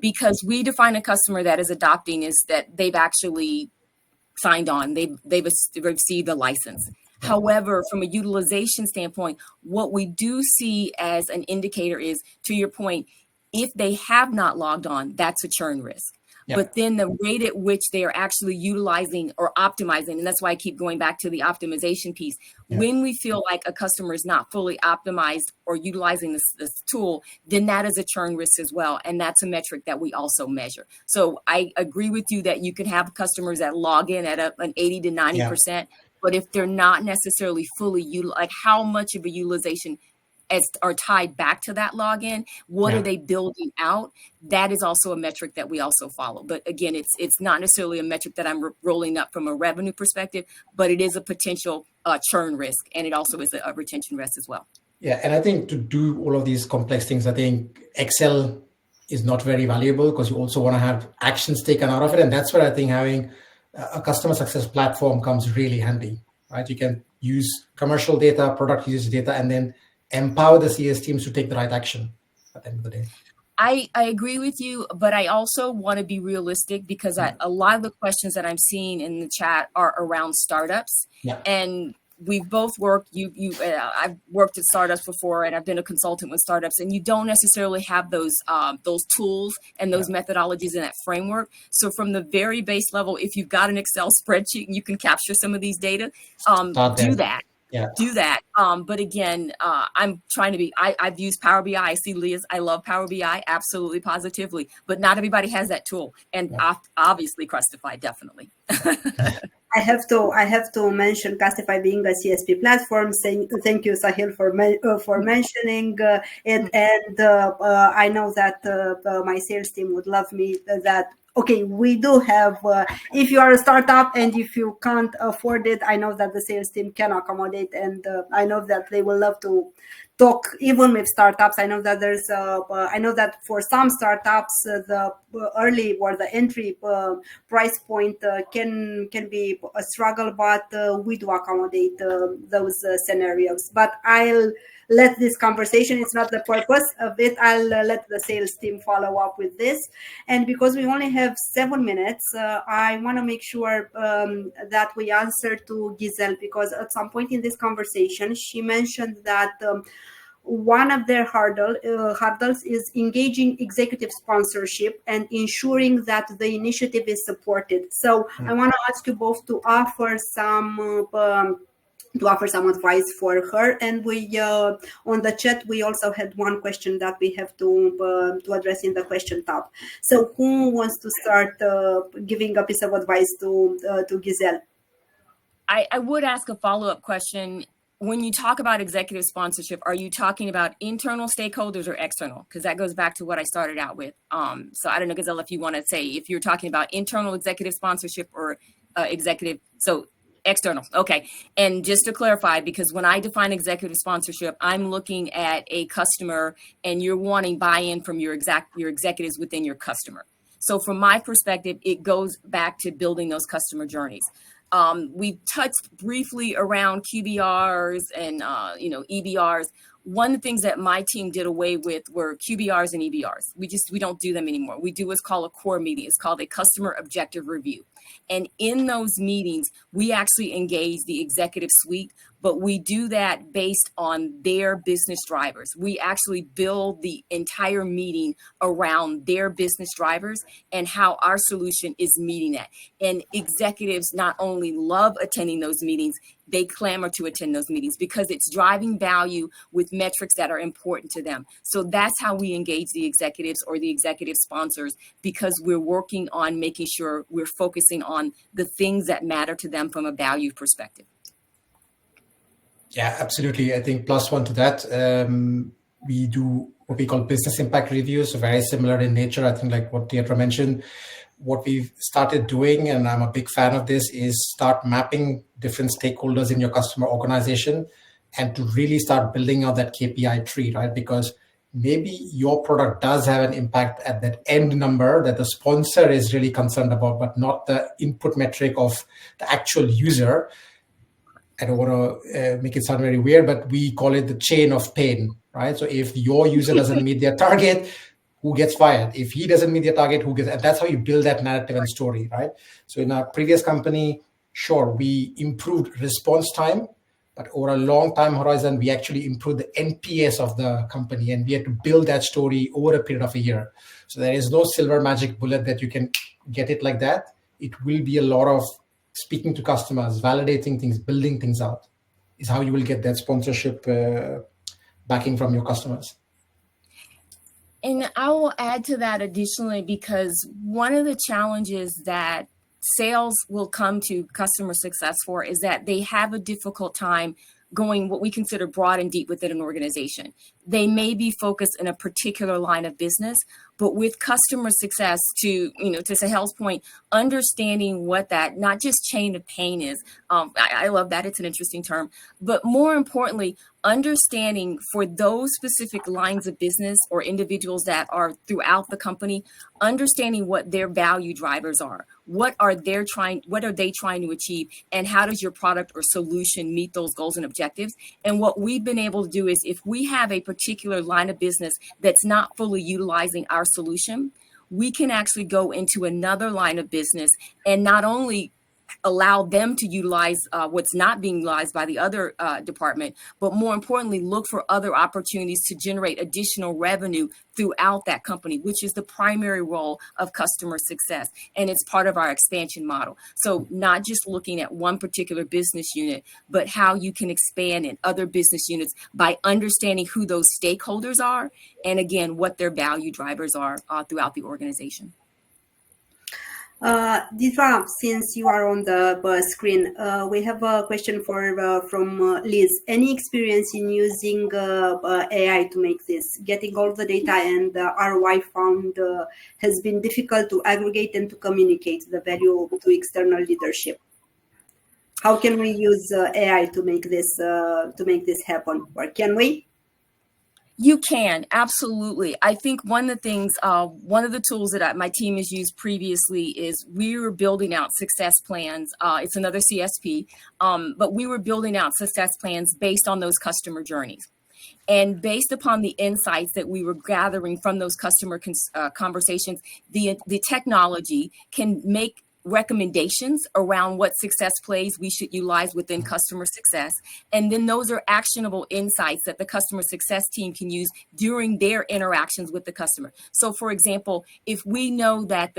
C: Because we define a customer that is adopting is that they've actually signed on, they've received the license. However, from a utilization standpoint, what we do see as an indicator is, to your point, if they have not logged on, that's a churn risk. but then the rate at which they are actually utilizing or optimizing, and that's why I keep going back to the optimization piece. When we feel like a customer is not fully optimized or utilizing this tool, then that is a churn risk as well. And that's a metric that we also measure. So I agree with you that you can have customers that log in at an 80 to 90%, but if they're not necessarily fully like how much of a utilization are tied back to that login, what are they building out? That is also a metric that we also follow. But again, it's not necessarily a metric that I'm rolling up from a revenue perspective, but it is a potential churn risk, and it also is a retention risk as well.
B: Yeah, and I think to do all of these complex things, I think Excel is not very valuable because you also want to have actions taken out of it, and that's where I think having a customer success platform comes really handy, right? You can use commercial data, product usage data, and then empower the CS teams to take the right action at the end of the day.
C: I agree with you, but I also want to be realistic because a lot of the questions that I'm seeing in the chat are around startups. And we've both worked, I've worked at startups before, and I've been a consultant with startups, and you don't necessarily have those tools and those methodologies in that framework. So from the very base level, if you've got an Excel spreadsheet and you can capture some of these data, do that. Do that. But again, I'm trying to be, I've used Power BI. I see Leah's, I love Power BI, absolutely, positively, but not everybody has that tool. And obviously Crustify, definitely.
A: I have to mention Castify being a CSP platform. Thank you, Sahil, for mentioning it. And I know that my sales team would love me that. Okay, we do have, if you are a startup and if you can't afford it, I know that the sales team can accommodate, and I know that they will love to talk even with startups. I know that I know that for some startups, the early or the entry price point can be a struggle, but we do accommodate those scenarios. But I'll let this conversation, it's not the purpose of it, I'll let the sales team follow up with this. And because we only have 7 minutes, I want to make sure that we answer to Giselle, because at some point in this conversation, she mentioned that one of their hurdles is engaging executive sponsorship and ensuring that the initiative is supported. So I want to ask you both to offer some advice for her. And we on the chat we also had one question that we have to address in the question tab. So who wants to start giving a piece of advice to Giselle?
C: I would ask a follow-up question. When you talk about executive sponsorship, are you talking about internal stakeholders or external? Because that goes back to what I started out with. So I don't know, Giselle, if you want to say if you're talking about internal executive sponsorship or executive, so external. Okay. And just to clarify, because when I define executive sponsorship, I'm looking at a customer and you're wanting buy-in from your executives within your customer. So from my perspective, it goes back to building those customer journeys. We touched briefly around QBRs and, EBRs. One of the things that my team did away with were QBRs and EBRs. We don't do them anymore. We do what's called a core meeting. It's called a customer objective review. And in those meetings, we actually engage the executive suite, but we do that based on their business drivers. We actually build the entire meeting around their business drivers and how our solution is meeting that. And executives not only love attending those meetings, they clamor to attend those meetings because it's driving value with metrics that are important to them. So that's how we engage the executives or the executive sponsors, because we're working on making sure we're focusing on the things that matter to them from a value perspective.
B: Yeah, absolutely. I think plus one to that, we do what we call business impact reviews, so very similar in nature. I think like what Deirdre mentioned, what we've started doing, and I'm a big fan of this, is start mapping different stakeholders in your customer organization and to really start building out that KPI tree, right? Because maybe your product does have an impact at that end number that the sponsor is really concerned about, but not the input metric of the actual user. I don't want to make it sound very weird, but we call it the chain of pain, right? So if your user doesn't meet their target, who gets fired? If he doesn't meet their target, who gets? And that's how you build that narrative and story, right? So in our previous company, sure, we improved response time, But over a long time horizon, we actually improved the NPS of the company, and we had to build that story over a period of a year. So there is no silver magic bullet that you can get it like that. It will be a lot of speaking to customers, validating things, building things out is how you will get that sponsorship backing from your customers.
C: And I will add to that additionally, because one of the challenges that sales will come to customer success for is that they have a difficult time going what we consider broad and deep within an organization. They may be focused in a particular line of business, but with customer success, to Sahel's point, understanding what that not just chain of pain is. I love that, it's an interesting term, but more importantly, understanding for those specific lines of business or individuals that are throughout the company, understanding what their value drivers are. What are they trying to achieve, and how does your product or solution meet those goals and objectives? And what we've been able to do is, if we have a particular line of business that's not fully utilizing our solution, we can actually go into another line of business and not only allow them to utilize what's not being utilized by the other department, but more importantly, look for other opportunities to generate additional revenue throughout that company, which is the primary role of customer success. And it's part of our expansion model. So not just looking at one particular business unit, but how you can expand in other business units by understanding who those stakeholders are, and again, what their value drivers are throughout the organization.
A: Ditra, since you are on the screen, we have a question from Liz. Any experience in using AI to make this? Getting all the data and ROI found has been difficult to aggregate and to communicate the value to external leadership. How can we use AI to make this happen, or can we?
C: You can, absolutely. I think one of the things, one of the tools that my team has used previously is we were building out success plans. It's another CSP, but we were building out success plans based on those customer journeys. And based upon the insights that we were gathering from those customer conversations, the technology can make recommendations around what success plays we should utilize within customer success. And then those are actionable insights that the customer success team can use during their interactions with the customer. So for example, if we know that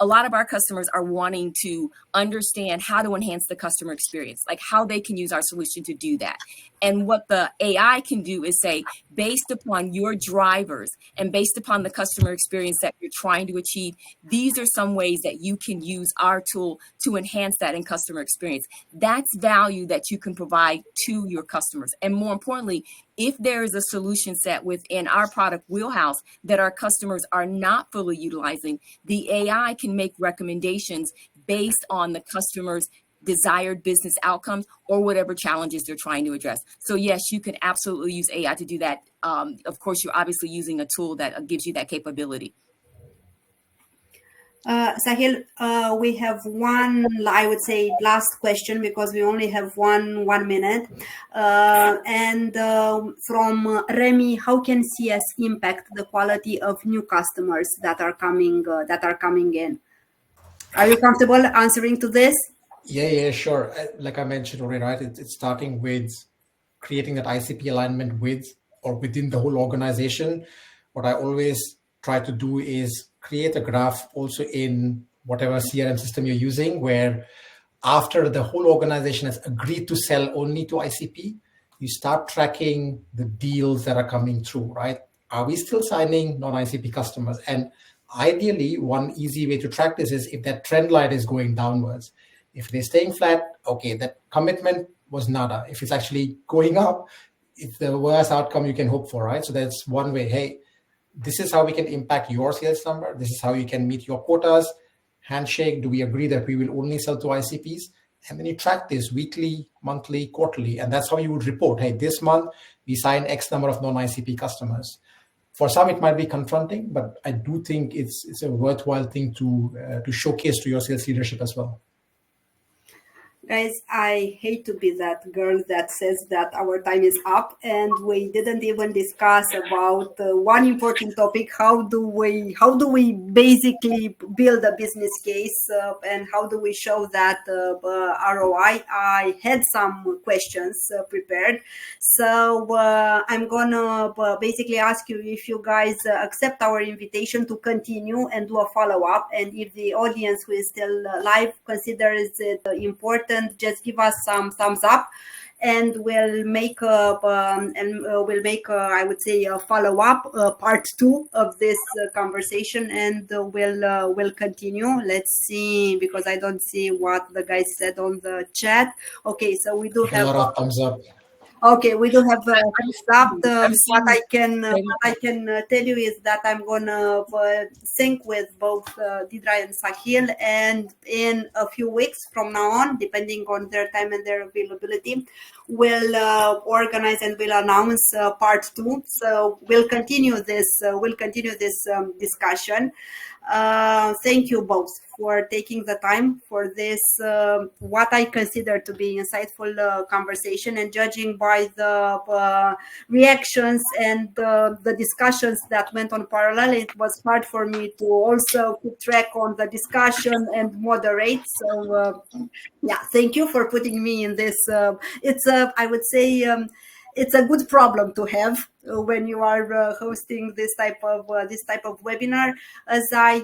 C: a lot of our customers are wanting to understand how to enhance the customer experience, like how they can use our solution to do that. And what the AI can do is say, based upon your drivers and based upon the customer experience that you're trying to achieve, these are some ways that you can use our tool to enhance that in customer experience. That's value that you can provide to your customers. And more importantly, if there is a solution set within our product wheelhouse that our customers are not fully utilizing, the AI can make recommendations based on the customer's desired business outcomes or whatever challenges they're trying to address. So yes, you can absolutely use AI to do that. Of course, you're obviously using a tool that gives you that capability.
A: Sahil, we have one, I would say, last question, because we only have one minute. From Remy, how can CS impact the quality of new customers that are coming in? Are you comfortable answering to this?
B: Yeah, sure. Like I mentioned already, right? It's starting with creating that ICP alignment with or within the whole organization. What I always try to do is create a graph also in whatever CRM system you're using, where after the whole organization has agreed to sell only to ICP, you start tracking the deals that are coming through, right? Are we still signing non-ICP customers? And ideally, one easy way to track this is if that trend line is going downwards. If they're staying flat, okay, that commitment was nada. If it's actually going up, it's the worst outcome you can hope for, right? So that's one way. Hey, this is how we can impact your sales number. This is how you can meet your quotas. Handshake, do we agree that we will only sell to ICPs? And then you track this weekly, monthly, quarterly. And that's how you would report, hey, this month we sign X number of non-ICP customers. For some, it might be confronting, but I do think it's a worthwhile thing to showcase to your sales leadership as well.
A: Guys, I hate to be that girl that says that our time is up and we didn't even discuss about one important topic. How do we basically build a business case and how do we show that ROI? I had some questions prepared. So I'm gonna basically ask you if you guys accept our invitation to continue and do a follow-up, and if the audience who is still live considers it important, just give us some thumbs up, and I would say a follow-up part two of this conversation, and we'll continue. Let's see, because I don't see what the guys said on the chat. Okay, so we do
B: A
A: have
B: lot of thumbs up.
A: Okay, we do have thumbs up.
C: I've
A: What
C: seen
A: I can tell you is that I'm gonna sync with both Didra and Sahil, and in a few weeks from now on, depending on their time and their availability, we'll organize and we'll announce part two. So we'll continue this. Discussion. Thank you both for taking the time for this, what I consider to be insightful conversation, and judging by the reactions and the discussions that went on parallel, it was hard for me to also keep track on the discussion and moderate. So yeah, thank you for putting me in this. It's a, I would say, it's a good problem to have when you are hosting this type of webinar. As I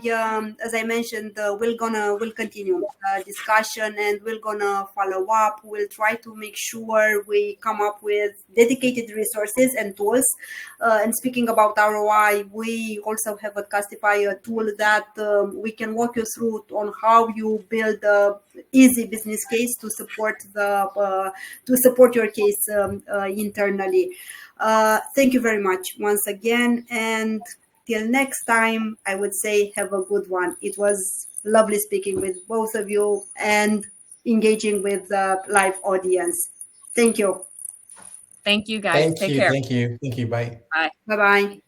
A: mentioned, we'll continue discussion, and we're gonna follow up. We'll try to make sure we come up with dedicated resources and tools. And speaking about ROI, we also have at Castify a tool that we can walk you through on how you build a easy business case to support your case internally. Thank you very much once again, and till next time, I would say have a good one. It was lovely speaking with both of you and engaging with the live audience. Thank you.
C: Thank you, guys. Take care.
B: Thank you. Bye.
C: Bye.
A: Bye-bye.